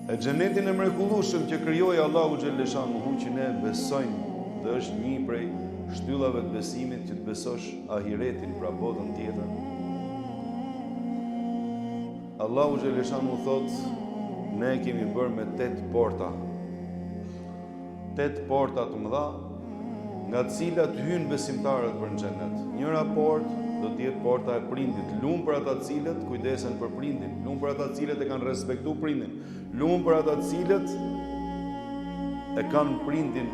E xhenetin e mrekullueshëm që krijoi Allahu xhaleshanuhu, që ne besojmë dhe është një prej shtyllave të besimit që të besosh ahiretin, pra botën tjetër. Allahu xhaleshanuhu thot, ne kemi bërë me 8 porta. 8 porta të mëdha, nga të cilat hyn besimtarët për në xhenet. Njëra portë do të jetë porta e prindit, lumë për ata cilët kujdesen për prindin, lumë për ata cilët e kanë respektu prindin, lumë për ata cilët e kanë prindin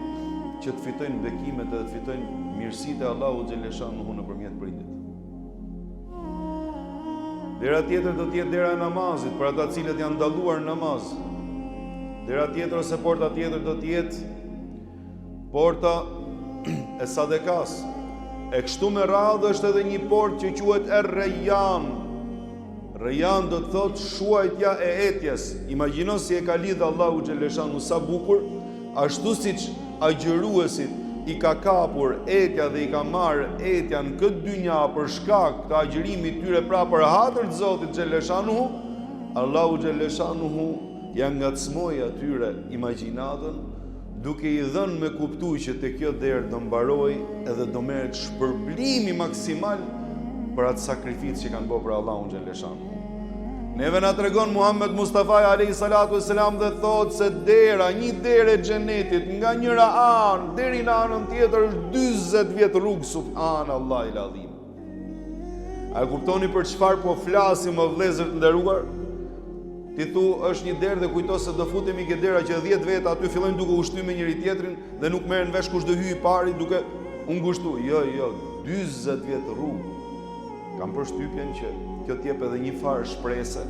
që të fitojnë bekimet dhe të fitojnë mirësitë e Allahu xhaleshanuhu nëpërmjet prindit. Dera tjetër do të jetë dera e namazit, për ata cilët janë dalluar në namaz. Dera tjetër ose porta tjetër do të jetë porta e sadekas. E kështu me radhë është edhe një portë që quhet Er-Rayyan. Rayyan do të thotë shuajtja e etjes. Imagjino si e ka lidhë Allahu xhaleshanuhu sa bukur, ashtu siç agjëruesit i ka kapur etja dhe i ka marrë etja në këtë dynja për shkak të agjërimit tyre pra për hatër të Zotit xhaleshanuhu, Allahu xhaleshanuhu ja ngacmoi atyre imagjinatën, duke i dhënë me kuptu që të kjo derë do mbaroj edhe do merret shpërblimi maksimal për atë sakrificë që kanë bërë për Allahun xhaleshanuhu. Neve na tregon Muhammed Mustafa alayhi salatu wassalam dhe thotë se dera, një derë e xhenetit nga njëra anë deri në anën tjetër është 40 vjet rrugë, subhanallahu alazim. A e kuptoni për çfarë po flasim o vëllezër të nderuar? Ti thu është një derë dhe kujto se do futemi ke dera që 10 veta aty fillojnë duke ushtuar me njëri tjetrin dhe nuk merren vesh kush do hyjë i pari duke u ngushtu. Jo, 40 vjet rrugë. Kam përshtypjen që kjo t'jep edhe një farë shprese.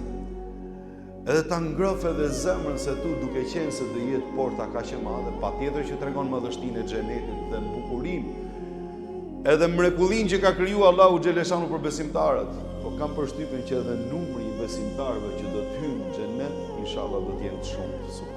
Edhe ta ngrof edhe zemrën se tu duke qenë se do jetë porta kaq e madhe, patjetër që tregon madhështinë e xhenetit dhe bukurinë edhe mrekullinë që ka krijuar Allahu xhaleshanuhu për besimtarët. Po kam përshtypjen që edhe numri i besimtarëve që do të hyjnë në xhenet, inshallah do të jenë shumë.